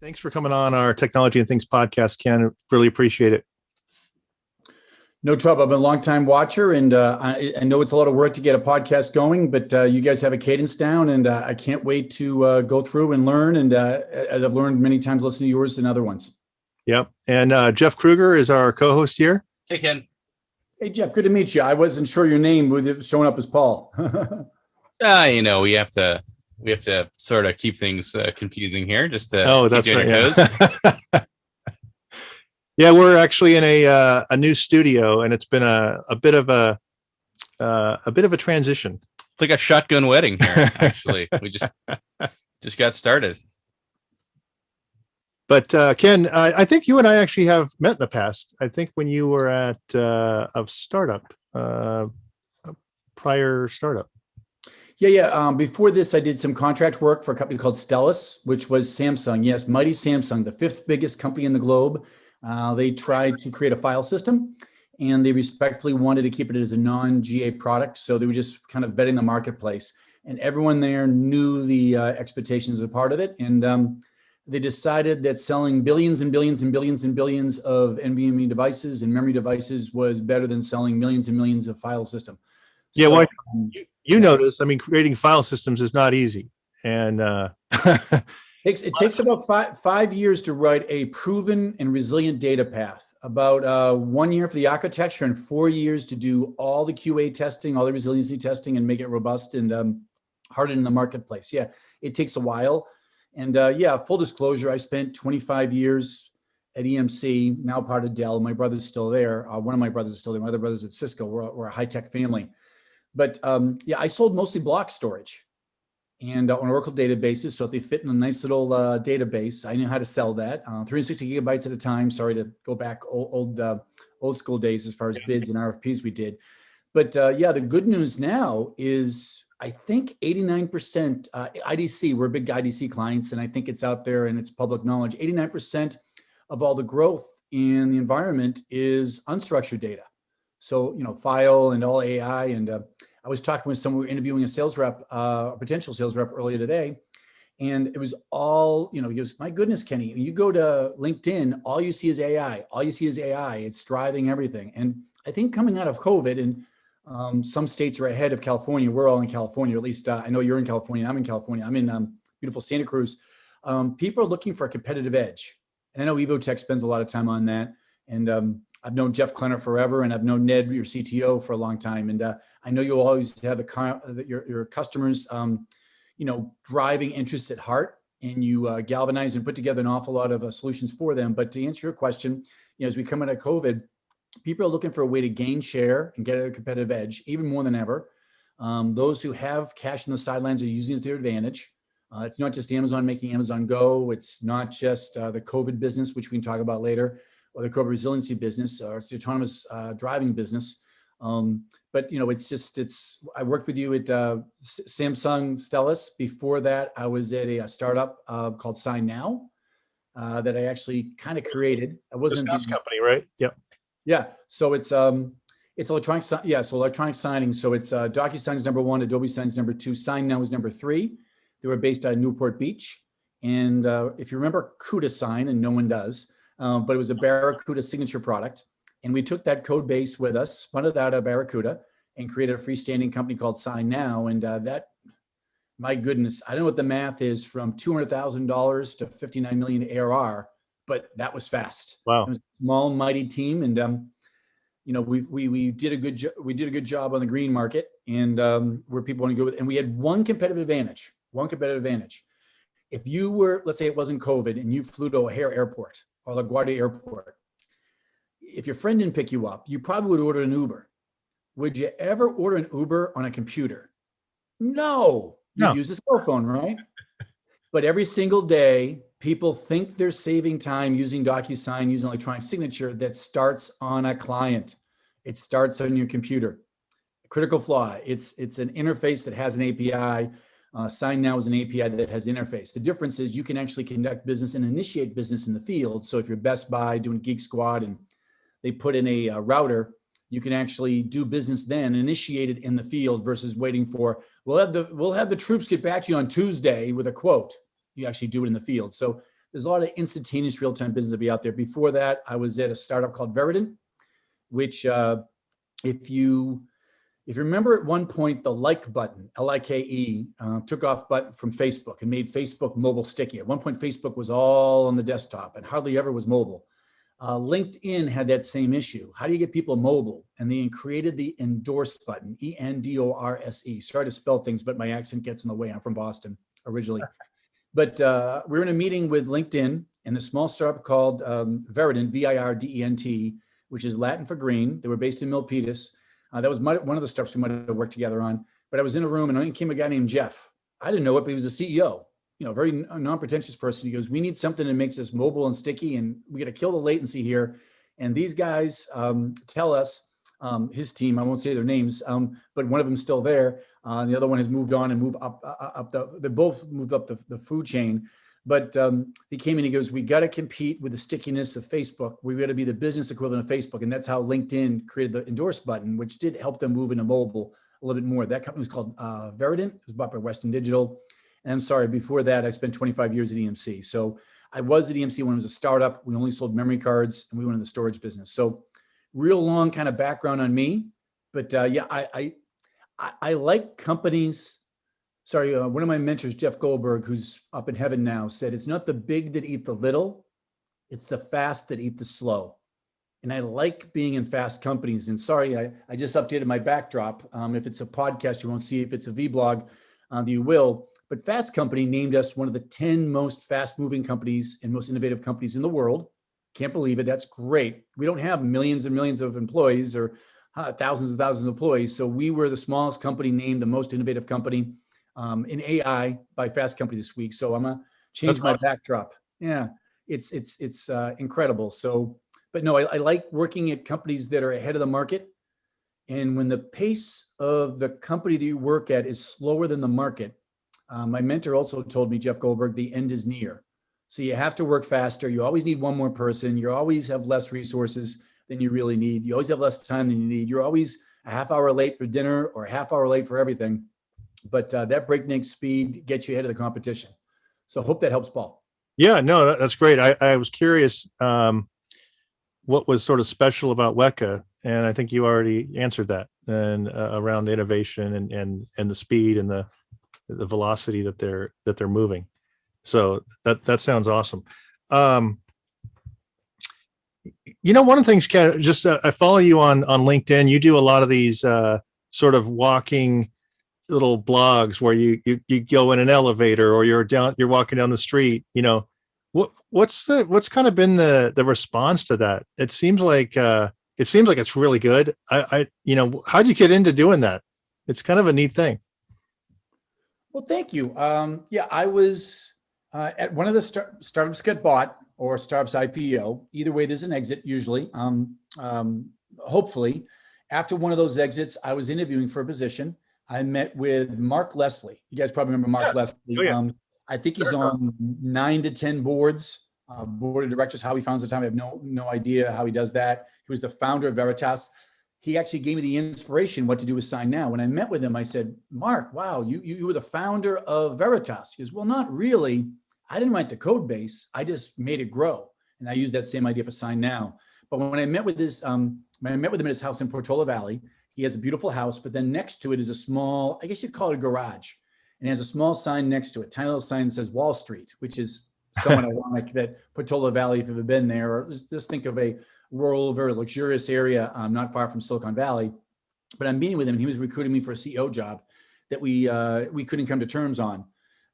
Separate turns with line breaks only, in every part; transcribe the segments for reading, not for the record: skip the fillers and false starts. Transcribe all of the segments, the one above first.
Thanks for coming on our Technology and Things podcast, Ken. Really appreciate it.
No trouble. I've been a long time watcher, and I know it's a lot of work to get a podcast going, but you guys have a cadence down, and I can't wait to go through and learn. And as I've learned many times listening to yours and other ones.
Yep. And Jeff Kruger is our co-host here.
Hey, Ken.
Hey, Jeff. Good to meet you. I wasn't sure your name with it showing up as Paul.
We have to sort of keep things confusing here, just to
that's
keep you on
right.
your toes.
Yeah, we're actually in a new studio, and it's been a bit of a transition.
It's like a shotgun wedding here. Actually, we just got started.
But Ken, I think you and I actually have met in the past. I think when you were at a startup, a prior startup.
Yeah. Before this, I did some contract work for a company called Stellus, which was Samsung. Yes, mighty Samsung, the fifth biggest company in the globe. They tried to create a file system, and they respectfully wanted to keep it as a non-GA product. So they were just kind of vetting the marketplace, and everyone there knew the expectations as a part of it. And they decided that selling billions and billions and billions and billions of NVMe devices and memory devices was better than selling millions and millions of file system.
Yeah, well, you know this. I mean, creating file systems is not easy, and
it takes about five years to write a proven and resilient data path. About 1 year for the architecture and 4 years to do all the QA testing, all the resiliency testing, and make it robust and hardened in the marketplace. Yeah, it takes a while. And full disclosure, I spent 25 years at EMC, now part of Dell. My brother's still there. One of my brothers is still there. My other brother's at Cisco. We're a high-tech family. But I sold mostly block storage and on Oracle databases. So if they fit in a nice little database, I knew how to sell that. 360 gigabytes at a time. Sorry to go back old school days as far as bids and RFPs we did. But the good news now is I think 89% IDC, we're big IDC clients, and I think it's out there and it's public knowledge. 89% of all the growth in the environment is unstructured data. So, file and all AI. And I was talking with someone, we were interviewing a sales rep, a potential sales rep earlier today. And it was all, he goes, my goodness, Kenny, when you go to LinkedIn, all you see is AI. All you see is AI. It's driving everything. And I think coming out of COVID, and some states are ahead of California. We're all in California, at least I know you're in California. I'm in California. I'm in beautiful Santa Cruz. People are looking for a competitive edge. And I know Evotech spends a lot of time on that. And I've known Jeff Klenner forever, and I've known Ned, your CTO, for a long time. And I know you'll always have your customers, driving interest at heart, and you galvanize and put together an awful lot of solutions for them. But to answer your question, as we come out of COVID, people are looking for a way to gain share and get a competitive edge, even more than ever. Those who have cash on the sidelines are using it to their advantage. It's not just Amazon making Amazon go. It's not just the COVID business, which we can talk about later, or the COVID resiliency business, or it's the autonomous driving business. But I worked with you at Samsung Stellus. Before that, I was at a startup called Sign Now that I actually kind of created. I wasn't
the company, right? Yep.
Yeah. So it's electronic. Yeah. So electronic signing. So it's DocuSign's number 1, Adobe Sign's number 2, Sign Now is number 3. They were based out of Newport Beach. And if you remember CUDA Sign, and no one does, but it was a Barracuda signature product. And we took that code base with us, spun it out of Barracuda, and created a freestanding company called Sign Now. And that, my goodness, I don't know what the math is from $200,000 to 59 million ARR, but that was fast.
Wow.
It was a small, mighty team. And, we did a good job on the green market, and where people want to go with, and we had one competitive advantage. If you were, let's say it wasn't COVID, and you flew to O'Hare Airport or LaGuardia Airport, if your friend didn't pick you up, you probably would order an Uber. Would you ever order an Uber on a computer? No. You use a cell phone, right? But every single day, people think they're saving time using DocuSign, using electronic signature that starts on a client. It starts on your computer. Critical flaw. It's an interface that has an API. Sign Now is an API that has interface. The difference is you can actually conduct business and initiate business in the field. So if you're Best Buy doing Geek Squad and they put in a router, you can actually do business then, initiate it in the field versus waiting for, we'll have the troops get back to you on Tuesday with a quote. You actually do it in the field. So there's a lot of instantaneous real-time business to be out there. Before that, I was at a startup called Verident, which if you remember at one point, the like button, Like, took off button from Facebook and made Facebook mobile sticky. At one point, Facebook was all on the desktop and hardly ever was mobile. LinkedIn had that same issue. How do you get people mobile? And they created the endorse button, ENDORSE. Sorry to spell things, but my accent gets in the way. I'm from Boston originally. But we were in a meeting with LinkedIn and a small startup called Verident, VIRDENT, which is Latin for green. They were based in Milpitas. That was one of the startups we might have worked together on. But I was in a room and in came a guy named Jeff. I didn't know it, but he was a CEO. Very non-pretentious person. He goes, we need something that makes us mobile and sticky, and we got to kill the latency here. And these guys tell us, his team, I won't say their names, but one of them's still there. The other one has moved on and moved they both moved up the food chain. But he came in, he goes, we got to compete with the stickiness of Facebook. We got to be the business equivalent of Facebook. And that's how LinkedIn created the endorse button, which did help them move into mobile a little bit more. That company was called Verident. It was bought by Western Digital. And I'm sorry, before that, I spent 25 years at EMC. So I was at EMC when it was a startup. We only sold memory cards and we went in the storage business. So real long kind of background on me. But yeah, I like companies. Sorry, one of my mentors, Jeff Goldberg, who's up in heaven now, said, it's not the big that eat the little, it's the fast that eat the slow. And I like being in fast companies. And sorry, I just updated my backdrop. If it's a podcast, you won't see it. If it's a vlog, you will. But Fast Company named us one of the 10 most fast-moving companies and most innovative companies in the world. Can't believe it. That's great. We don't have millions and millions of employees or thousands and thousands of employees. So we were the smallest company named the most innovative company in AI by Fast Company this week. So I'm gonna change my backdrop. Yeah, it's incredible. So, but no, I like working at companies that are ahead of the market. And when the pace of the company that you work at is slower than the market, my mentor also told me, Jeff Goldberg, the end is near. So you have to work faster. You always need one more person. You always have less resources than you really need. You always have less time than you need. You're always a half hour late for dinner or a half hour late for everything. But that breakneck speed gets you ahead of the competition. So I hope that helps, Paul.
Yeah, no, that's great. I was curious what was sort of special about Weka, and I think you already answered that, and around innovation and the speed and the velocity that they're moving. So that sounds awesome. One of the things, Ken, just I follow you on LinkedIn. You do a lot of these sort of walking little blogs where you go in an elevator or you're walking down the street. What's kind of been the response to that? It seems like it's really good. How'd you get into doing that? It's kind of a neat thing.
Well, thank you. Yeah, I was at one of the startups get bought or startups IPO. Either way, there's an exit usually. Hopefully, after one of those exits, I was interviewing for a position. I met with Mark Leslie. You guys probably remember Mark Leslie.
Oh, yeah.
I think he's on 9 to 10 boards, board of directors. How he founds the time, I have no idea how he does that. He was the founder of Veritas. He actually gave me the inspiration what to do with Sign Now. When I met with him, I said, Mark, wow, you were the founder of Veritas. He goes, well, not really. I didn't write the code base. I just made it grow. And I used that same idea for Sign Now. But when I met with him at his house in Portola Valley, he has a beautiful house, but then next to it is a small, I guess you'd call it a garage. And it has a small sign next to it, tiny little sign that says Wall Street, which is somewhat ironic that Portola Valley, if you've ever been there, or just think of a rural, very luxurious area not far from Silicon Valley. But I'm meeting with him and he was recruiting me for a CEO job that we couldn't come to terms on.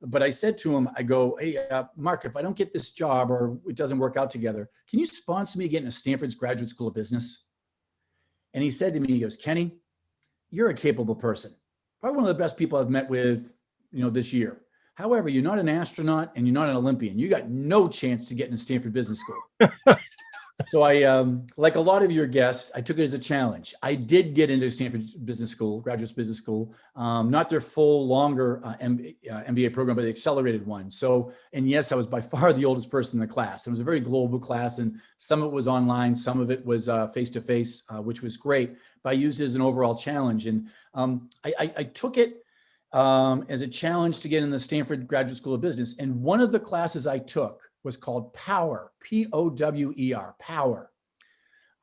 But I said to him, I go, hey, Mark, if I don't get this job or it doesn't work out together, can you sponsor me to get into Stanford's Graduate School of Business? And he said to me, he goes, Kenny, you're a capable person. Probably one of the best people I've met with, this year. However, you're not an astronaut and you're not an Olympian. You got no chance to get into Stanford Business School. So I, like a lot of your guests, I took it as a challenge. I did get into Stanford Business School, Graduate Business School, not their full, longer MBA program, but the accelerated one. So, and yes, I was by far the oldest person in the class. It was a very global class, and some of it was online, some of it was face-to-face, which was great. But I used it as an overall challenge, and I took it as a challenge to get in the Stanford Graduate School of Business. And one of the classes I took was called Power, Power, Power.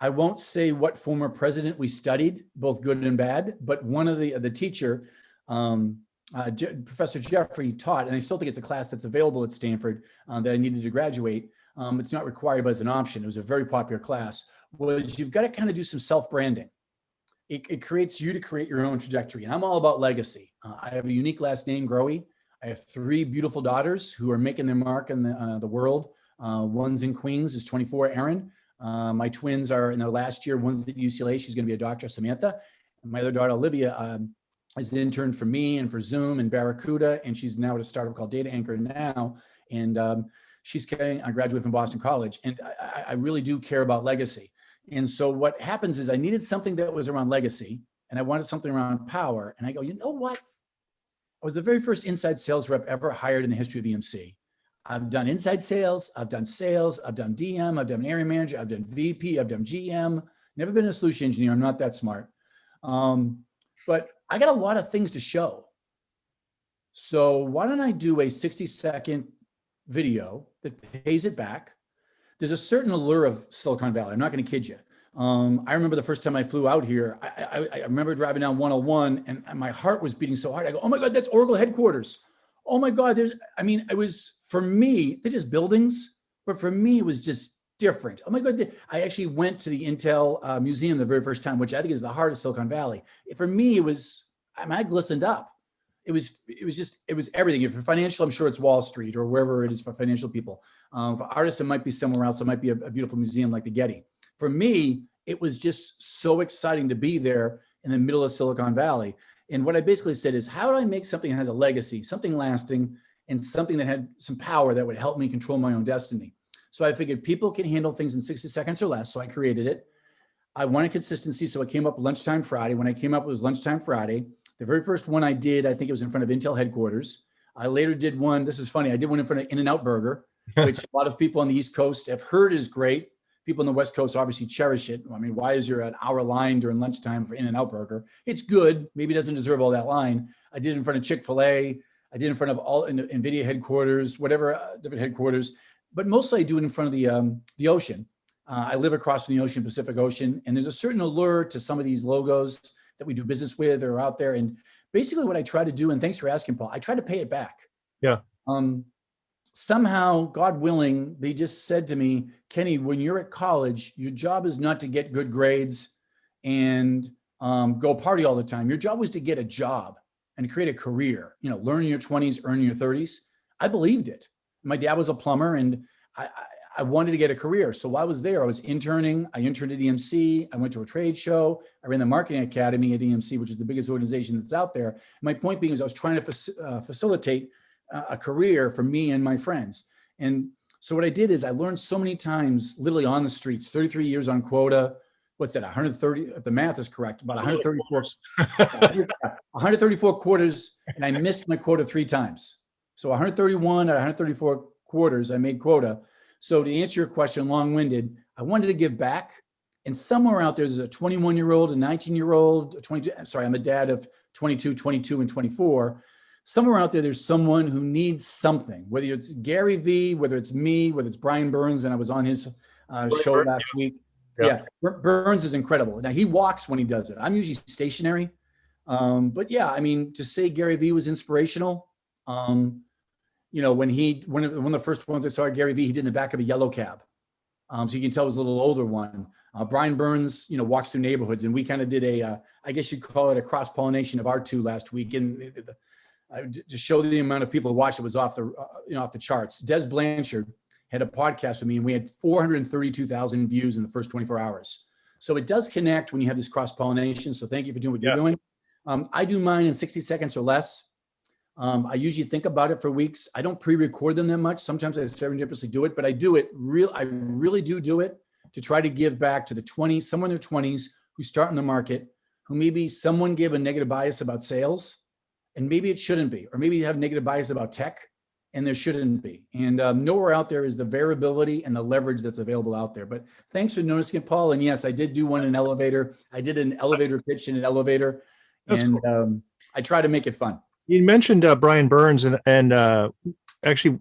I won't say what former president we studied, both good and bad, but one of the teacher, Professor Jeffrey taught, and I still think it's a class that's available at Stanford that I needed to graduate. It's not required, but it's an option. It was a very popular class. Was you've got to kind of do some self-branding. It creates you to create your own trajectory. And I'm all about legacy. I have a unique last name, Grohe. I have 3 beautiful daughters who are making their mark in the world. One's in Queens, is 24, Erin. My twins are in their last year. One's at UCLA. She's going to be a doctor, Samantha. And my other daughter, Olivia, is an intern for me and for Zoom and Barracuda. And she's now at a startup called Data Anchor now. And she's getting a graduate from Boston College. And I really do care about legacy. And so what happens is I needed something that was around legacy and I wanted something around power. And I go, you know what? I was the very first inside sales rep ever hired in the history of EMC. I've done inside sales, I've done DM, I've done area manager, I've done VP, I've done GM, never been a solution engineer. I'm not that smart. But I got a lot of things to show. So why don't I do a 60-second video that pays it back? There's a certain allure of Silicon Valley. I'm not going to kid you. I remember the first time I flew out here, I remember driving down 101 and my heart was beating so hard. I go, oh my God, that's Oracle headquarters. Oh my God, it was, for me, they're just buildings, but for me, it was just different. Oh my God, I actually went to the Intel museum the very first time, which I think is the heart of Silicon Valley. For me, it was, I glistened up. It was everything. If you're financial, I'm sure it's Wall Street or wherever it is for financial people. For artists, it might be somewhere else. It might be a beautiful museum like the Getty. For me, it was just so exciting to be there in the middle of Silicon Valley. And what I basically said is, how do I make something that has a legacy, something lasting, and something that had some power that would help me control my own destiny? So I figured people can handle things in 60 seconds or less. So I created it. I wanted consistency. So it came up lunchtime Friday. When I came up, it was lunchtime Friday. The very first one I did, I think it was in front of Intel headquarters. I later did one, this is funny, I did one in front of In-N-Out Burger, which a lot of people on the East Coast have heard is great. People on the West Coast obviously cherish it. I mean, why is there an hour line during lunchtime for In-N-Out Burger? It's good, maybe it doesn't deserve all that line. I did it in front of Chick-fil-A. I did it in front of all NVIDIA headquarters, whatever, different headquarters. But mostly I do it in front of the ocean. I live across from the ocean, Pacific Ocean, and there's a certain allure to some of these logos that we do business with or out there. And basically what I try to do, and thanks for asking, Paul, I try to pay it back.
Yeah.
Somehow, God willing, they just said to me, Kenny, when you're at college, your job is not to get good grades and go party all the time. Your job was to get a job and create a career, learn in your 20s, earn in your 30s. I believed it. My dad was a plumber and I wanted to get a career. So while I was there, I was interning. I interned at EMC. I went to a trade show. I ran the marketing academy at EMC, which is the biggest organization that's out there. My point being is I was trying to facilitate a career for me and my friends. And so what I did is I learned so many times, literally on the streets, 33 years on quota. What's that? 130, if the math is correct, about 134, 134 quarters. And I missed my quota 3 times. So 131 out of 134 quarters, I made quota. So to answer your question, long-winded, I wanted to give back. And somewhere out there, there's a 21-year-old, a 19-year-old, a 22, sorry, I'm a dad of 22, 22, and 24. Somewhere out there, there's someone who needs something, whether it's Gary Vee, whether it's me, whether it's Brian Burns, and I was on his show last week. Yeah, Burns is incredible. Now, he walks when he does it. I'm usually stationary. But yeah, I mean, to say Gary Vee was inspirational, when one of the first ones I saw Gary Vee, he did in the back of a yellow cab. So you can tell it was a little older one. Brian Burns, walks through neighborhoods, and we kind of did I guess you'd call it a cross-pollination of our 2 last week. And to show the amount of people who watched it was off the charts. Des Blanchard had a podcast with me and we had 432,000 views in the first 24 hours. So it does connect when you have this cross-pollination. So thank you for doing what you're doing. I do mine in 60 seconds or less. I usually think about it for weeks. I don't pre-record them that much. Sometimes I serendipitously do it, but I do it I really do it to try to give back to the 20s, someone in their 20s who start in the market, who maybe someone gave a negative bias about sales and maybe it shouldn't be, or maybe you have negative bias about tech and there shouldn't be. And nowhere out there is the variability and the leverage that's available out there. But thanks for noticing it, Paul. And yes, I did do one in an elevator. I did an elevator pitch in an elevator. That's cool. I try to make it fun.
You mentioned Brian Burns and actually,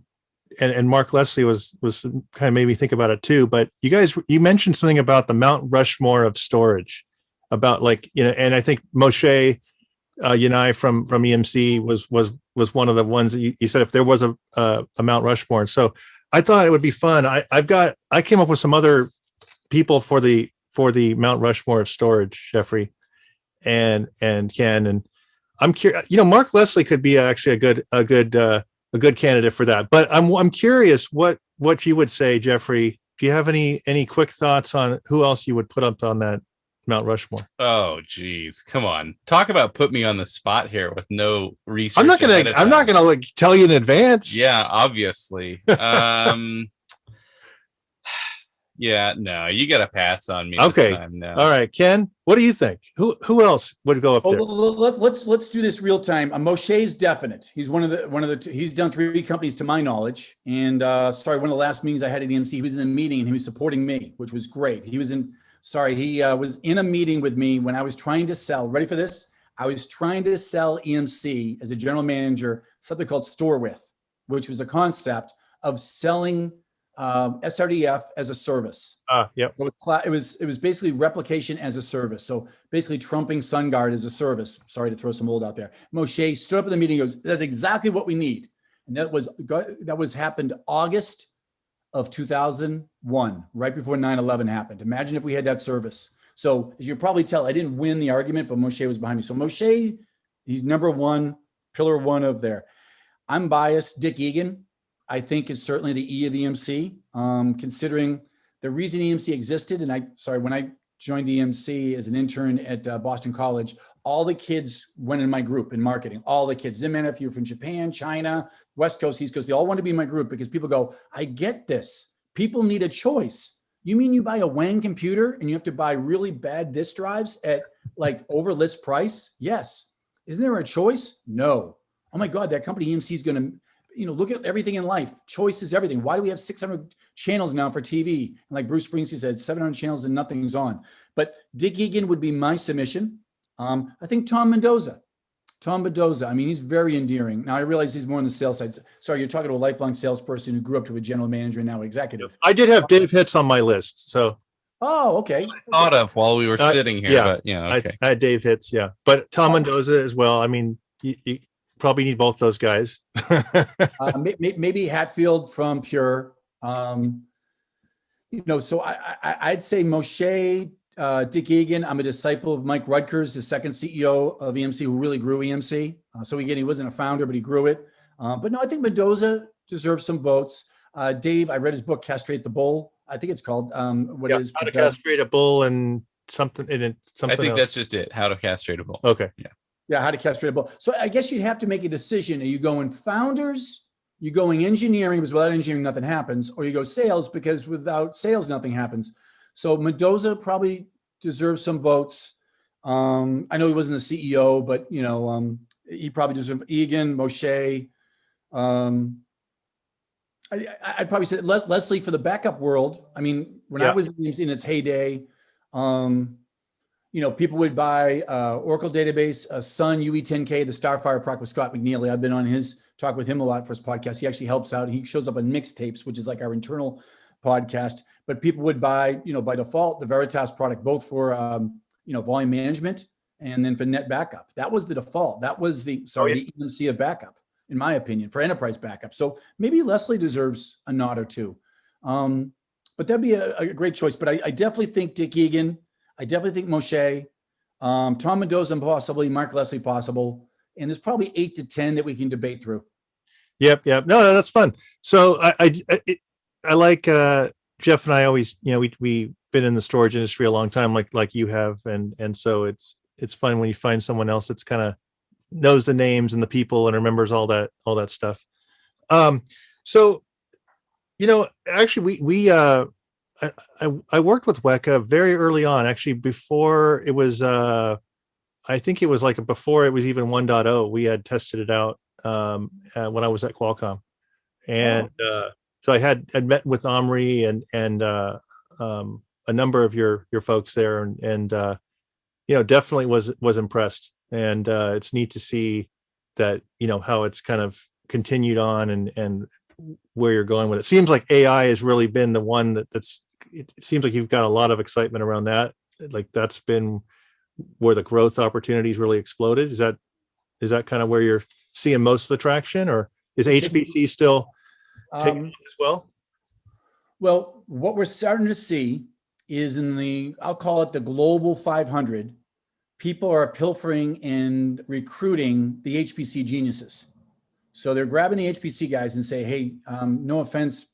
and Mark Leslie was kind of made me think about it too. But you mentioned something about the Mount Rushmore of storage, about like, and I think Moshe Yanai from EMC was one of the ones that you said if there was a Mount Rushmore. And so I thought it would be fun. I came up with some other people for the Mount Rushmore of storage, Jeffrey and Ken, and I'm curious. Mark Leslie could be actually a good candidate for that. But I'm curious what you would say, Jeffrey. Do you have any quick thoughts on who else you would put up on that Mount Rushmore?
Oh, geez, come on! Talk about put me on the spot here with no research.
I'm not gonna like tell you in advance.
Yeah, obviously. Yeah, no, you got to pass on me.
Okay.
This time, no.
All right, Ken, what do you think? Who else would go up there?
Let's do this real time. Moshe's definite. He's one of the he's done 3 companies to my knowledge. And one of the last meetings I had at EMC, he was in the meeting and he was supporting me, which was great. He was in a meeting with me when I was trying to sell. Ready for this? I was trying to sell EMC as a general manager something called Store With, which was a concept of selling SRDF as a service.
Yep.
So it was basically replication as a service. So basically trumping SunGuard as a service. Sorry to throw some old out there. Moshe stood up in the meeting and goes, "That's exactly what we need." And that was happened August of 2001, right before 9/11 happened. Imagine if we had that service. So as you probably tell, I didn't win the argument, but Moshe was behind me. So Moshe, he's number one, pillar one of there. I'm biased. Dick Egan, I think, is certainly the E of EMC, considering the reason EMC existed. And when I joined EMC as an intern at Boston College, all the kids went in my group in marketing. All the kids, didn't matter if you were from Japan, China, West Coast, East Coast, they all wanted to be in my group because people go, I get this. People need a choice. You mean you buy a Wang computer and you have to buy really bad disk drives at like over list price? Yes. Isn't there a choice? No. Oh my God, that company EMC is going to, look at everything in life. Choice is everything. Why do we have 600 channels now for TV? And like Bruce Springsteen said, 700 channels and nothing's on. But Dick Egan would be my submission. I think Tom Mendoza. I mean, he's very endearing. Now, I realize he's more on the sales side. Sorry, you're talking to a lifelong salesperson who grew up to a general manager and now executive.
I did have Dave Hitz on my list. So.
Oh, okay.
I thought of while we were sitting here.
Yeah,
but yeah, okay.
I had Dave Hitz, yeah. But Tom Mendoza as well. I mean, you probably need both those guys.
Maybe Hatfield from Pure. So I'd say Moshe, Dick Egan. I'm a disciple of Mike Rutgers, the second CEO of EMC, who really grew EMC. So again, he wasn't a founder, but he grew it. But no, I think Mendoza deserves some votes. Dave, I read his book, Castrate the Bull. I think it's called
How to Castrate a Bull and something in it.
I think that's just it. How to Castrate a Bull.
Okay.
Yeah, how to castrate a bull. So I guess you'd have to make a decision. Are you going founders? You going engineering, because without engineering, nothing happens, or you go sales, because without sales, nothing happens. So Mendoza probably deserves some votes. I know he wasn't the CEO, but he probably deserves Egan, Moshe. I'd probably say Leslie for the backup world. I mean, when I was in its heyday, people would buy Oracle database, Sun UE10K, the Starfire product with Scott McNeely. I've been on his talk with him a lot for his podcast. He actually helps out. He shows up on Mixtapes, which is like our internal podcast. But people would buy, by default, the Veritas product, both for, volume management and then for net backup. That was the default. That was the EMC of backup, in my opinion, for enterprise backup. So maybe Leslie deserves a nod or two. But that'd be a great choice. But I definitely think Dick Egan. I definitely think Moshe, Tom Mendoza possibly, Mark Leslie possible, and there's probably 8 to 10 that we can debate through. Yep.
No, that's fun. So I like Jeff and I always, we've been in the storage industry a long time, like you have, and so it's fun when you find someone else that's kind of knows the names and the people and remembers all that stuff. So actually we I worked with Weka very early on, actually before it was I think it was like before it was even 1.0. We had tested it out when I was at Qualcomm, and so I had met with Omri and a number of your folks there, and definitely was impressed. And it's neat to see that, how it's kind of continued on and where you're going with it. Seems like AI has really been the one it seems like you've got a lot of excitement around that. Like that's been where the growth opportunities really exploded. Is that kind of where you're seeing most of the traction, or is HPC still taking off as well?
Well, what we're starting to see is I'll call it the global 500, people are pilfering and recruiting the HPC geniuses. So they're grabbing the HPC guys and say, hey, no offense,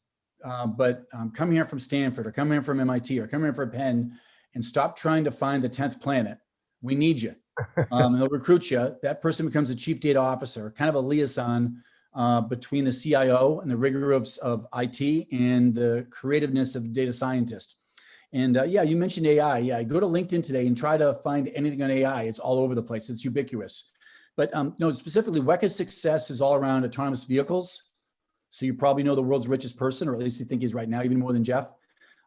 but come here from Stanford or come here from MIT or come here for Penn and stop trying to find the 10th planet. We need you. And they'll recruit you. That person becomes a chief data officer, kind of a liaison between the CIO and the rigor of IT and the creativeness of data scientist. And you mentioned AI. Yeah, go to LinkedIn today and try to find anything on AI. It's all over the place. It's ubiquitous. But no, specifically, Weka's success is all around autonomous vehicles. So you probably know the world's richest person, or at least you think he's right now, even more than Jeff.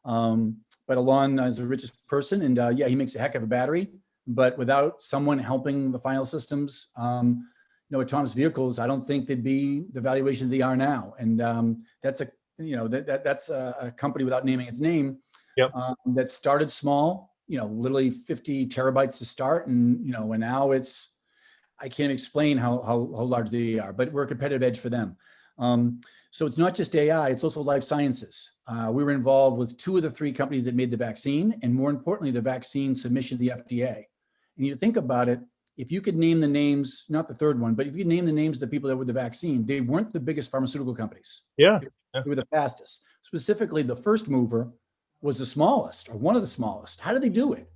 But Elon is the richest person, and he makes a heck of a battery. But without someone helping the final systems, autonomous vehicles, I don't think they'd be the valuation they are now. And that's a company without naming its name.
Yep.
That started small, literally 50 terabytes to start, and and now I can't explain how large they are, but we're a competitive edge for them. So it's not just AI, it's also life sciences. We were involved with 2 of the 3 companies that made the vaccine, and more importantly, the vaccine submission to the FDA. And you think about it, if you could name the names, not the third one, but if you name the names of the people that were the vaccine, they weren't the biggest pharmaceutical companies.
Yeah.
They were the fastest. Specifically, the first mover was the smallest, or one of the smallest. How did they do it?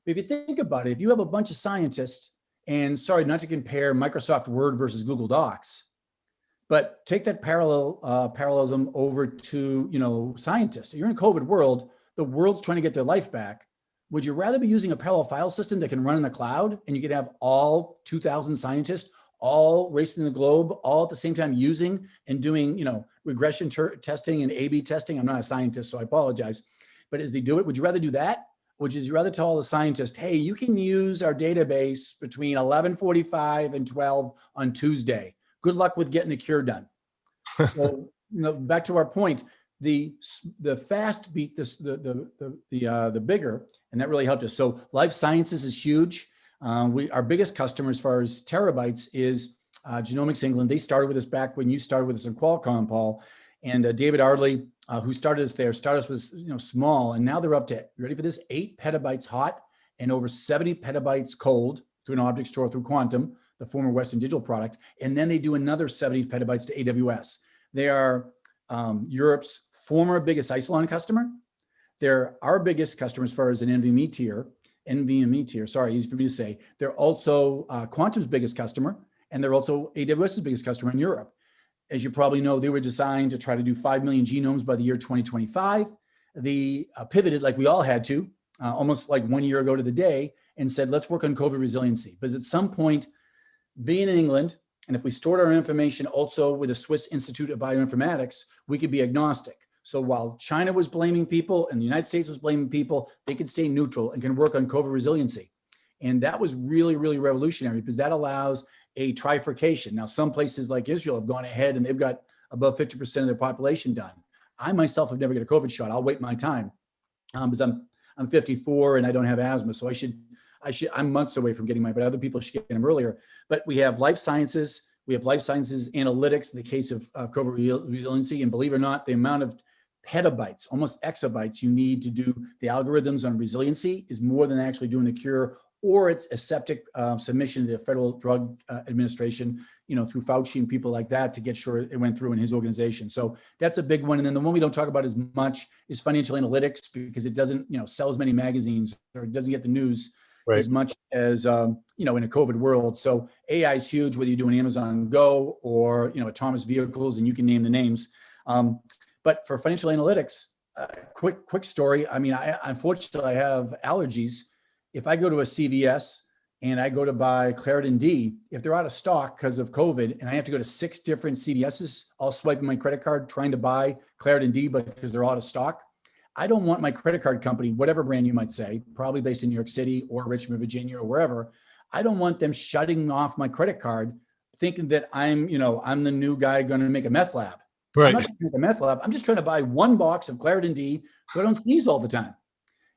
If you think about it, if you have a bunch of scientists, and sorry, not to compare Microsoft Word versus Google Docs, but take that parallelism over to, scientists. You're in a COVID world, the world's trying to get their life back. Would you rather be using a parallel file system that can run in the cloud and you could have all 2,000 scientists all racing the globe, all at the same time using and doing, regression testing and A/B testing? I'm not a scientist, so I apologize. But as they do it, would you rather do that? Would you rather tell all the scientists, hey, you can use our database between 11:45 and 12 on Tuesday. Good luck with getting the cure done. So, back to our point, the fast beat this the bigger, and that really helped us. So life sciences is huge. Our biggest customer as far as terabytes is Genomics England. They started with us back when you started with us in Qualcomm, Paul, and David Ardley, who started us there. Started us was small, and now they're up to, you ready for this? 8 petabytes hot and over 70 petabytes cold through an object store through Quantum, the former Western Digital product, and then they do another 70 petabytes to AWS. They are Europe's former biggest Isilon customer. They're our biggest customer as far as an NVMe tier, sorry, easy for me to say. They're also Quantum's biggest customer, and they're also AWS's biggest customer in Europe. As you probably know, they were designed to try to do 5 million genomes by the year 2025. They pivoted, like we all had to, almost like 1 year ago to the day, and said, let's work on COVID resiliency. Because at some point, being in England, and if we stored our information also with the Swiss Institute of Bioinformatics, we could be agnostic. So while China was blaming people and the United States was blaming people, they could stay neutral and can work on COVID resiliency. And that was really, really revolutionary because that allows a trifurcation. Now, some places like Israel have gone ahead and they've got above 50% of their population done. I myself have never got a COVID shot. I'll wait my time because I'm 54 and I don't have asthma. So I'm months away from getting mine, but other people should get them earlier. But we have life sciences. We have life sciences analytics in the case of COVID resiliency. And believe it or not, the amount of petabytes, almost exabytes you need to do the algorithms on resiliency is more than actually doing the cure, or it's aseptic submission to the Federal Drug Administration, through Fauci and people like that to get sure it went through in his organization. So that's a big one. And then the one we don't talk about as much is financial analytics because it doesn't, sell as many magazines or it doesn't get the news as much as, in a COVID world. So AI is huge, whether you're doing Amazon Go or, autonomous vehicles, and you can name the names. But for financial analytics, quick story. I mean, unfortunately, I have allergies. If I go to a CVS and I go to buy Claritin D, if they're out of stock because of COVID and I have to go to 6 different CVSs, all swiping my credit card trying to buy Claritin D because they're out of stock, I don't want my credit card company, whatever brand you might say, probably based in New York City or Richmond, Virginia or wherever, I don't want them shutting off my credit card thinking that I'm the new guy going to make a meth lab. I'm
Right.
not trying to make a meth lab. I'm just trying to buy one box of Claritin D so I don't sneeze all the time.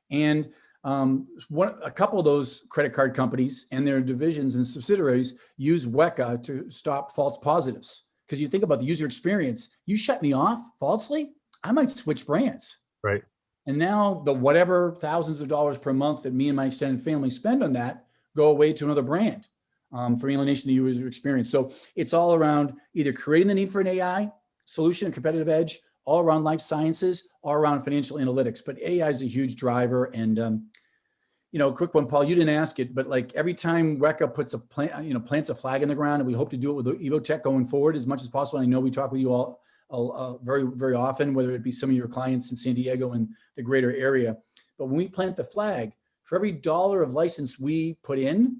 And a couple of those credit card companies and their divisions and subsidiaries use Weka to stop false positives. Because you think about the user experience, you shut me off falsely, I might switch brands.
Right.
And now the whatever thousands of dollars per month that me and my extended family spend on that go away to another brand for alienation of the user experience. So it's all around either creating the need for an AI solution, a competitive edge, all around life sciences, all around financial analytics. But AI is a huge driver. And quick one, Paul, you didn't ask it, but like every time Weka puts a plants a flag in the ground, and we hope to do it with Evotech going forward as much as possible. I know we talk with you all very, very often, whether it be some of your clients in San Diego and the greater area. But when we plant the flag, for every $1 of license we put in,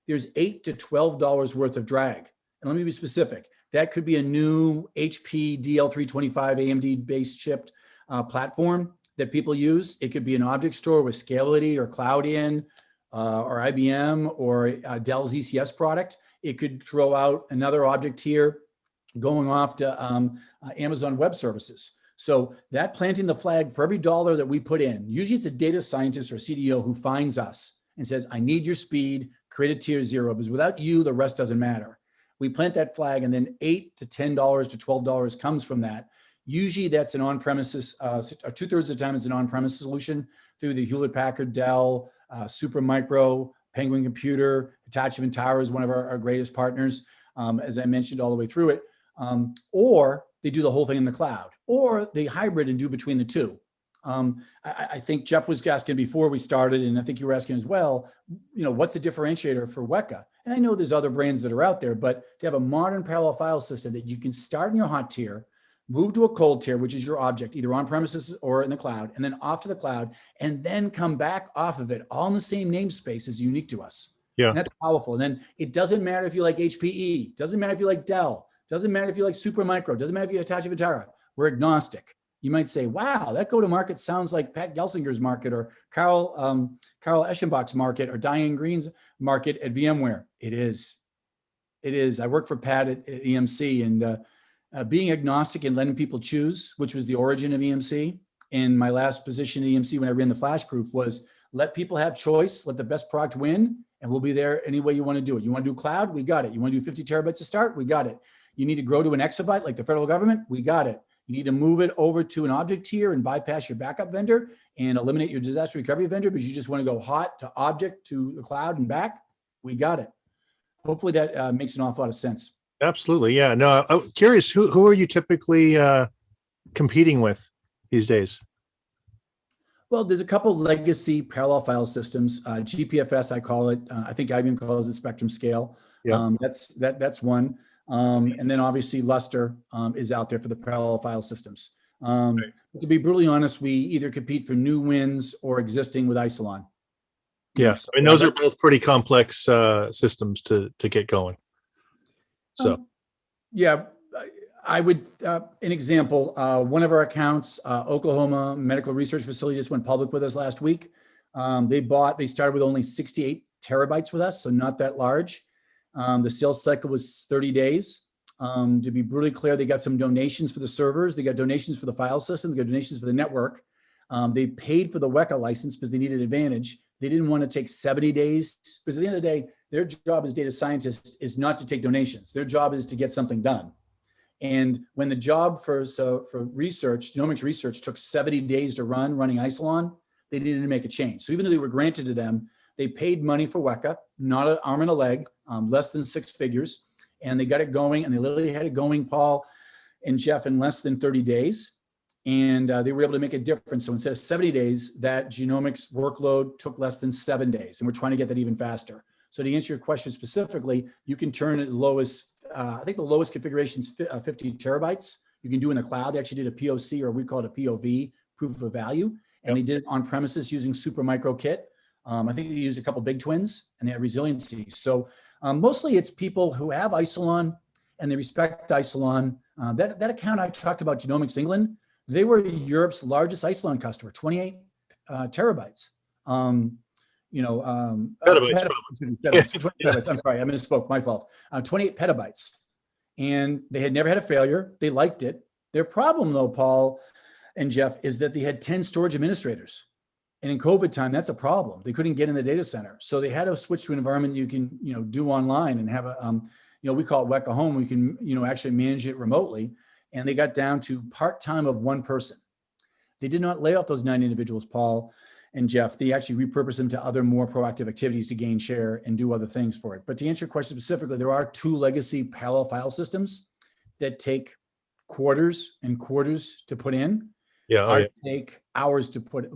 there's $8 to $12 worth of drag. And let me be specific. That could be a new HP DL325 AMD-based chipped platform that people use. It could be an object store with Scality or Cloud-In or IBM or Dell's ECS product. It could throw out another object tier going off to Amazon Web Services. So that planting the flag for every $1 that we put in, usually it's a data scientist or CDO who finds us and says, I need your speed, create a tier 0, because without you, the rest doesn't matter. We plant that flag, and then $8 to $10 to $12 comes from that. Usually that's an on-premises, 2/3 of the time it's an on-premises solution through the Hewlett-Packard, Dell, Supermicro, Penguin Computer. Hitachi Vantara is one of our greatest partners, as I mentioned all the way through it. Or they do the whole thing in the cloud, or they hybrid and do between the two. I think Jeff was asking before we started, and I think you were asking as well, what's the differentiator for Weka? And I know there's other brands that are out there, but to have a modern parallel file system that you can start in your hot tier, move to a cold tier, which is your object, either on premises or in the cloud, and then off to the cloud, and then come back off of it, all in the same namespace, is unique to us.
Yeah.
And that's powerful. And then it doesn't matter if you like HPE, doesn't matter if you like Dell, doesn't matter if you like Supermicro, doesn't matter if you like Hitachi Vantara. We're agnostic. You might say, wow, that go-to-market sounds like Pat Gelsinger's market or Carl Eschenbach's market or Diane Green's market at VMware. It is. It is. I work for Pat at EMC, and being agnostic and letting people choose, which was the origin of EMC. And my last position at EMC when I ran the Flash group was let people have choice, let the best product win, and we'll be there any way you want to do it. You want to do cloud? We got it. You want to do 50 terabytes to start? We got it. You need to grow to an exabyte like the federal government? We got it. You need to move it over to an object tier and bypass your backup vendor and eliminate your disaster recovery vendor because you just want to go hot to object to the cloud and back. We got it. Hopefully that makes an awful lot of sense.
Absolutely. Yeah. No, I'm curious, who are you typically competing with these days?
Well, there's a couple of legacy parallel file systems, GPFS, I call it. I think IBM calls it Spectrum Scale.
Yeah.
That's one. And then obviously Luster is out there for the parallel file systems. To be brutally honest, we either compete for new wins or existing with Isilon.
Yes. I mean, those are both pretty complex systems to get going. So,
yeah, I would, an example, one of our accounts, Oklahoma Medical Research Facility just went public with us last week. They started with only 68 terabytes with us, so not that large. The sales cycle was 30 days. To be brutally clear, they got some donations for the servers. They got donations for the file system. They got donations for the network. They paid for the Weka license because they needed advantage. They didn't want to take 70 days because at the end of the day, their job as data scientists is not to take donations. Their job is to get something done. And when the job for research, genomics research took 70 days to running Isilon, they needed to make a change. So even though they were granted to them, they paid money for Weka, not an arm and a leg, less than 6 figures. And they got it going, and they literally had it going, Paul and Jeff, in less than 30 days. And they were able to make a difference. So instead of 70 days, that genomics workload took less than 7 days. And we're trying to get that even faster. So to answer your question specifically, you can turn it lowest, I think the lowest configuration is 50 terabytes. You can do in the cloud. They actually did a POC, or we call it a POV, proof of value. And they did it on premises using Supermicro Kit. I think they used a couple big twins, and they had resiliency. So mostly it's people who have Isilon and they respect Isilon. That account I talked about, Genomics England, they were Europe's largest Isilon customer, 28 terabytes.
Petabytes,
excuse me, petabytes, 20 petabytes. I'm sorry, I misspoke. My fault. 28 petabytes, and they had never had a failure. They liked it. Their problem, though, Paul and Jeff, is that they had 10 storage administrators, and in COVID time, that's a problem. They couldn't get in the data center, so they had to switch to an environment you can, do online and have a, we call it Weka Home. We can, actually manage it remotely, and they got down to part-time of one person. They did not lay off those 9 individuals, Paul and Jeff. They actually repurposed them to other more proactive activities to gain share and do other things for it. But to answer your question specifically, there are 2 legacy parallel file systems that take quarters and quarters to put in.
Yeah.
Take hours to put,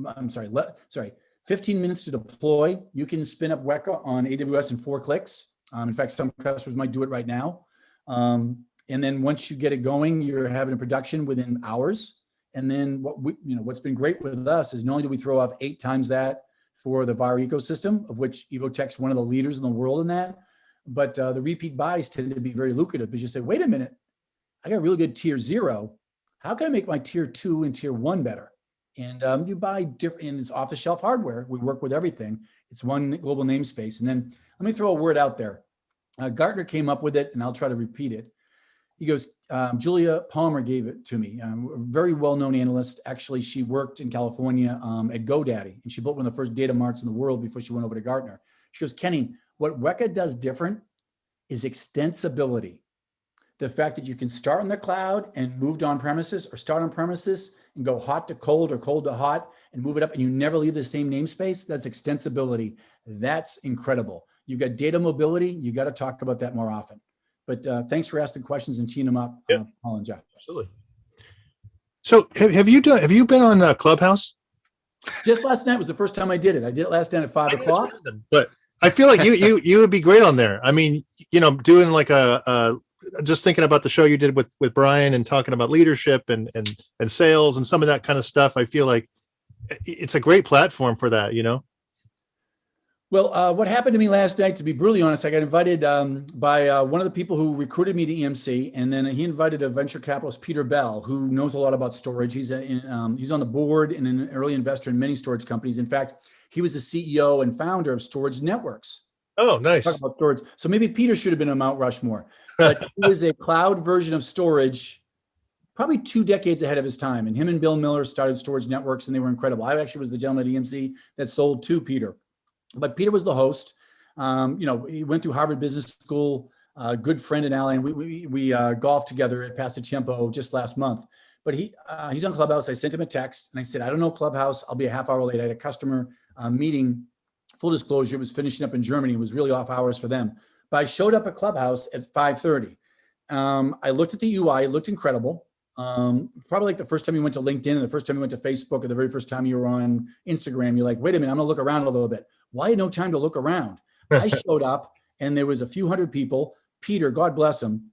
15 minutes to deploy. You can spin up Weka on AWS in 4 clicks. In fact, some customers might do it right now. And then once you get it going, you're having a production within hours. And then what's been great with us is not only do we throw off 8 times that for the VAR ecosystem, of which Evotech's one of the leaders in the world in that, but the repeat buys tend to be very lucrative because you say, wait a minute, I got a really good tier 0. How can I make my tier 2 and tier 1 better? And you buy different, and it's off the shelf hardware. We work with everything. It's one global namespace. And then let me throw a word out there. Gartner came up with it, and I'll try to repeat it. He goes, Julia Palmer gave it to me, a very well-known analyst. Actually, she worked in California at GoDaddy, and she built one of the first data marts in the world before she went over to Gartner. She goes, Kenny, what Weka does different is extensibility. The fact that you can start on the cloud and move to on-premises, or start on premises and go hot to cold or cold to hot and move it up, and you never leave the same namespace, that's extensibility. That's incredible. You've got data mobility. You got to talk about that more often. But thanks for asking questions and teeing them up, Paul and Jeff.
Absolutely. So have you been on Clubhouse?
Just last night was the first time I did it. I did it last night at 5 o'clock.
But I feel like you would be great on there. I mean, doing like just thinking about the show you did with Brian and talking about leadership and sales and some of that kind of stuff. I feel like it's a great platform for that,
Well, what happened to me last night, to be brutally honest, I got invited by one of the people who recruited me to EMC, and then he invited a venture capitalist, Peter Bell, who knows a lot about storage. He's on the board and an early investor in many storage companies. In fact, he was the CEO and founder of Storage Networks.
Oh, nice.
Talk about storage. So maybe Peter should have been on Mount Rushmore, but he was a cloud version of storage, probably 2 decades ahead of his time. And him and Bill Miller started Storage Networks, and they were incredible. I actually was the gentleman at EMC that sold to Peter. But Peter was the host. He went through Harvard Business School, good friend and ally, and we golfed together at Pasatiempo just last month. But he's on Clubhouse. I sent him a text, and I said, I don't know Clubhouse. I'll be a half hour late. I had a customer meeting. Full disclosure, it was finishing up in Germany. It was really off hours for them. But I showed up at Clubhouse at 5:30. I looked at the UI. It looked incredible. Probably like the first time you went to LinkedIn and the first time you went to Facebook or the very first time you were on Instagram, you're like, wait a minute, I'm gonna look around a little bit. Why no time to look around? I showed up and there was a few hundred people. Peter, God bless him,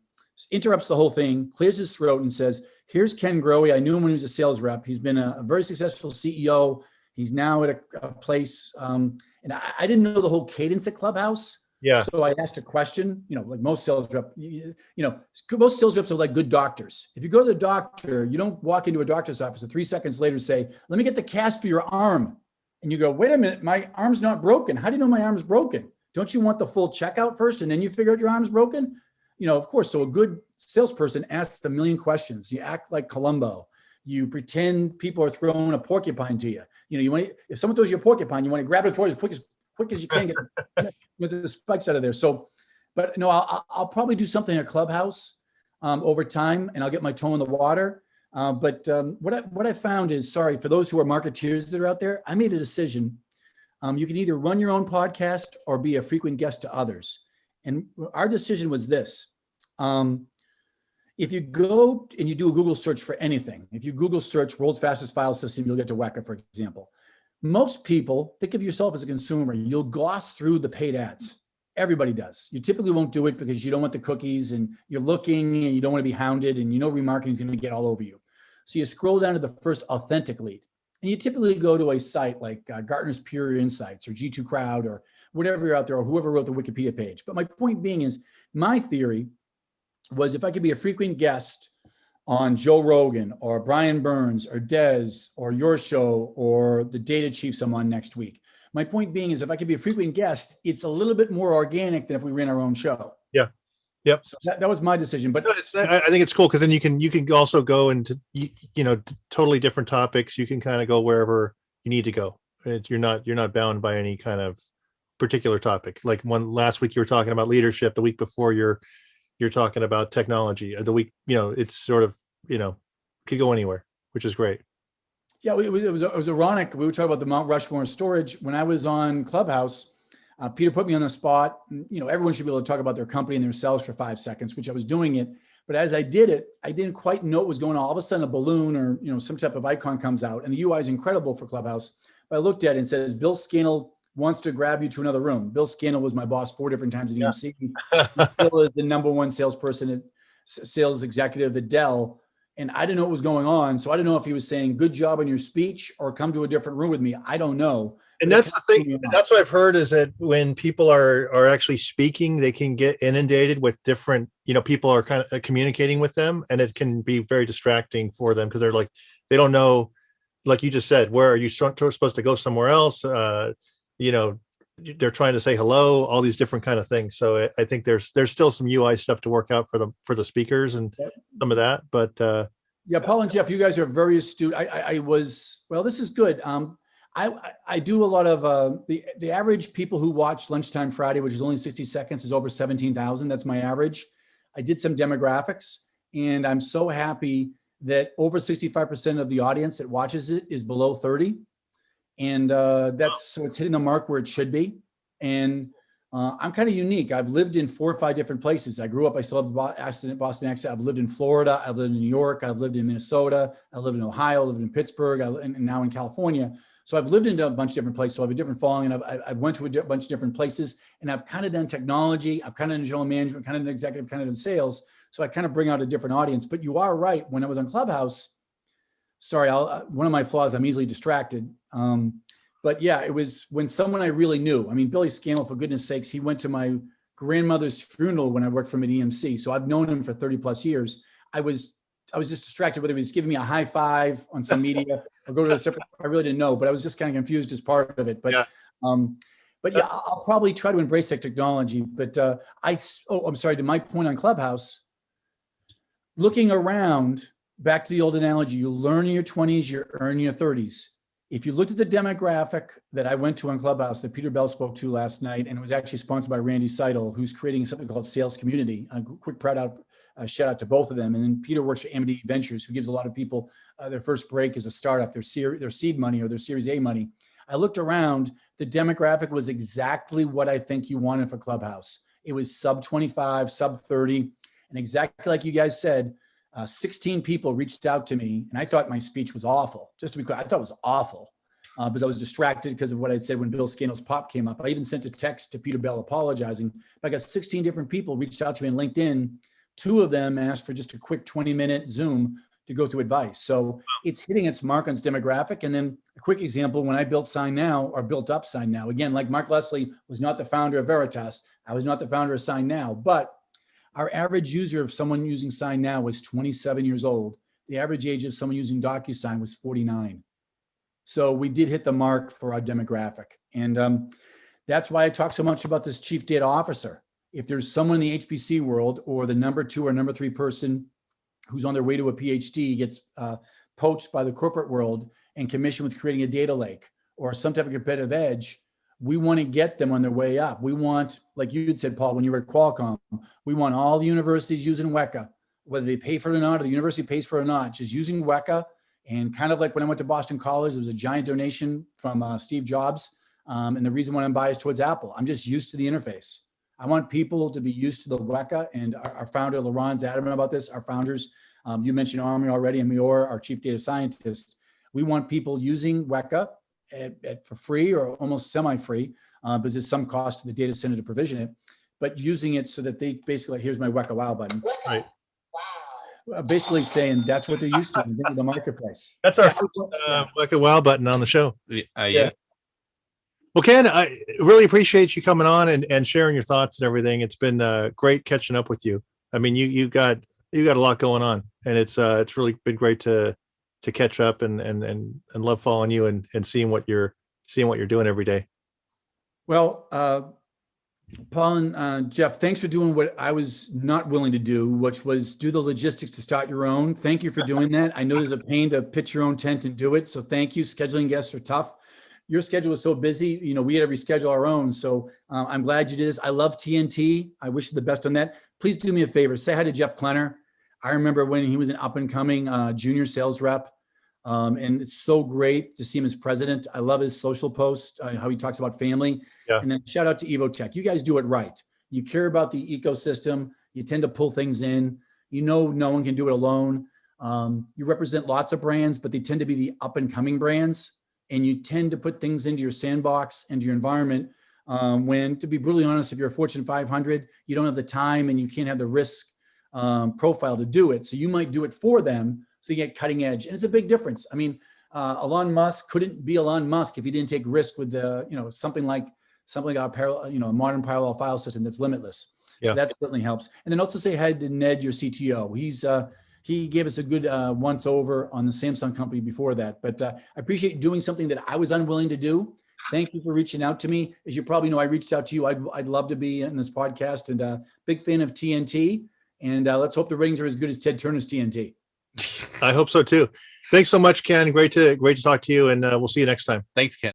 interrupts the whole thing, clears his throat and says, here's Ken Grohe. I knew him when he was a sales rep. He's been a very successful CEO. He's now at a place, and I didn't know the whole cadence at Clubhouse.
Yeah.
So I asked a question, like most sales reps, most sales reps are like good doctors. If you go to the doctor, you don't walk into a doctor's office and 3 seconds later say, let me get the cast for your arm. And you go, wait a minute, my arm's not broken. How do you know my arm's broken? Don't you want the full checkout first and then you figure out your arm's broken? Of course. So a good salesperson asks a million questions. You act like Columbo. You pretend people are throwing a porcupine to you. If someone throws you a porcupine, you want to grab it for it as quick as you can, get the spikes out of there. So, but no, I'll probably do something at Clubhouse over time, and I'll get my toe in the water. But what I found is, sorry, for those who are marketeers that are out there, I made a decision. You can either run your own podcast or be a frequent guest to others. And our decision was this. If you go and you do a Google search for anything, if you Google search world's fastest file system, you'll get to Weka, for example. Most people, think of yourself as a consumer, you'll gloss through the paid ads. Everybody does. You typically won't do it because you don't want the cookies and you're looking and you don't want to be hounded and remarketing is going to get all over you. So you scroll down to the first authentic lead. And you typically go to a site like Gartner's Pure Insights or G2 Crowd or whatever you're out there or whoever wrote the Wikipedia page. But my point being is, my theory was if I could be a frequent guest on Joe Rogan or Brian Burns or Dez or your show or the Data Chiefs I'm on next week, My point being is if I could be a frequent guest, it's a little bit more organic than if we ran our own show.
Yeah. Yep.
So that was my decision. But
No, I think it's cool because then you can also go into totally different topics. You can kind of go wherever you need to go. You're not bound by any kind of particular topic. Like last week you were talking about leadership. The week before you're talking about technology. The week it's sort of could go anywhere, which is great.
Yeah, it was ironic. We were talking about the Mount Rushmore storage when I was on Clubhouse. Peter put me on the spot. Everyone should be able to talk about their company and themselves for 5 seconds, which I was doing it. But as I did it, I didn't quite know what was going on. All of a sudden, a balloon or some type of icon comes out, and the UI is incredible for Clubhouse. But I looked at it and says, Bill Scannell wants to grab you to another room. Bill Scannell was my boss 4 different times at EMC. Bill is the #1 salesperson, sales executive at Dell. And I didn't know what was going on. So I didn't know if he was saying, good job on your speech or come to a different room with me. I don't know.
And that's the thing. That's what I've heard is that when people are actually speaking, they can get inundated with different, people are kind of communicating with them, and it can be very distracting for them because they're like, they don't know, like you just said, where are you supposed to go somewhere else? They're trying to say hello, all these different kind of things. So I think there's still some UI stuff to work out for the speakers and some of that. But
yeah, Paul and Jeff, you guys are very astute. This is good. I do a lot of the average people who watch Lunchtime Friday, which is only 60 seconds, is over 17,000. That's my average. I did some demographics, and I'm so happy that over 65% of the audience that watches it is below 30. And so it's hitting the mark where it should be. And I'm kind of unique. I've lived in 4 or 5 different places. I grew up, I still have the Boston accent. I've lived in Florida. I've lived in New York. I've lived in Minnesota. I lived in Ohio. I lived in Pittsburgh, and now in California. So I've lived in a bunch of different places. So I have a different following. And I've went to a bunch of different places, and I've kind of done technology. I've kind of done general management, kind of done executive, kind of done sales. So I kind of bring out a different audience. But you are right. When I was on Clubhouse, sorry, one of my flaws, I'm easily distracted. But yeah, it was when someone I really knew. I mean, Billy Scannell, for goodness sakes, he went to my grandmother's funeral when I worked for him at EMC. So I've known him for 30 plus years. I was just distracted whether he was giving me a high five on some media or go to a separate. I really didn't know, but I was just kind of confused as part of it. But yeah. I'll probably try to embrace that technology. But I'm sorry. To my point on Clubhouse, looking around, back to the old analogy, you learn in your 20s, you earn in your 30s. If you looked at the demographic that I went to on Clubhouse that Peter Bell spoke to last night, and it was actually sponsored by Randy Seidel, who's creating something called Sales Community. A quick shout out to both of them. And then Peter works for Amity Ventures, who gives a lot of people their first break as a startup, their seed money or their Series A money. I looked around, the demographic was exactly what I think you wanted for Clubhouse. It was sub 25, sub 30, and exactly like you guys said, 16 people reached out to me, and I thought my speech was awful. Just to be clear, I thought it was awful because I was distracted because of what I'd said when Bill Scannell's pop came up. I even sent a text to Peter Bell apologizing. But I got 16 different people reached out to me on LinkedIn. 2 of them asked for just a quick 20-minute Zoom to go through advice. So it's hitting its mark on its demographic. And then a quick example, when I built built up Sign Now, again, like Mark Leslie was not the founder of Veritas. I was not the founder of Sign Now, but our average user of someone using Sign Now was 27 years old. The average age of someone using DocuSign was 49. So we did hit the mark for our demographic. And that's why I talk so much about this chief data officer. If there's someone in the HPC world or the number 2 or number 3 person who's on their way to a PhD gets poached by the corporate world and commissioned with creating a data lake or some type of competitive edge, we want to get them on their way up. We want, like you had said, Paul, when you were at Qualcomm, we want all the universities using Weka, whether they pay for it or not, or the university pays for it or not, just using Weka. And kind of like when I went to Boston College, there was a giant donation from Steve Jobs. And the reason why I'm biased towards Apple, I'm just used to the interface. I want people to be used to the Weka, and our founder, Laurent's adamant about this. Our founders, you mentioned Army already, and Mior, our chief data scientist. We want people using Weka for free or almost semi-free, because there's some cost to the data center to provision it, but using it so that they basically, here's my Weka Wow button. Right. Basically saying that's what they're used to in the marketplace.
That's our first Weka Wow button on the show.
Yeah.
Well, Ken, I really appreciate you coming on and sharing your thoughts and everything. It's been great catching up with you. I mean, you got a lot going on, and it's really been great to catch up and love following you and seeing what you're doing every day.
Well, Paul and Jeff, thanks for doing what I was not willing to do, which was do the logistics to start your own. Thank you for doing that. I know there's a pain to pitch your own tent and do it. So thank you. Scheduling guests are tough. Your schedule was so busy, we had to reschedule our own. So I'm glad you did this. I love TNT. I wish you the best on that. Please do me a favor. Say hi to Jeff Klenner. I remember when he was an up and coming junior sales rep. And it's so great to see him as president. I love his social post, how he talks about family.
Yeah.
And then shout out to Evotech. You guys do it right. You care about the ecosystem. You tend to pull things in. No one can do it alone. You represent lots of brands, but they tend to be the up and coming brands. And you tend to put things into your sandbox, into your environment. When, to be brutally honest, if you're a Fortune 500, you don't have the time and you can't have the risk profile to do it. So you might do it for them. So you get cutting edge, and it's a big difference. I mean, Elon Musk couldn't be Elon Musk if he didn't take risk with the, something like our parallel, a modern parallel file system that's limitless.
Yeah.
So that certainly helps. And then also say hi to Ned, your CTO. He gave us a good once over on the Samsung company before that. But I appreciate doing something that I was unwilling to do. Thank you for reaching out to me. As you probably know, I reached out to you. I'd love to be in this podcast, and big fan of TNT. And let's hope the ratings are as good as Ted Turner's TNT.
I hope so too. Thanks so much, Ken. Great to talk to you, and we'll see you next time.
Thanks, Ken.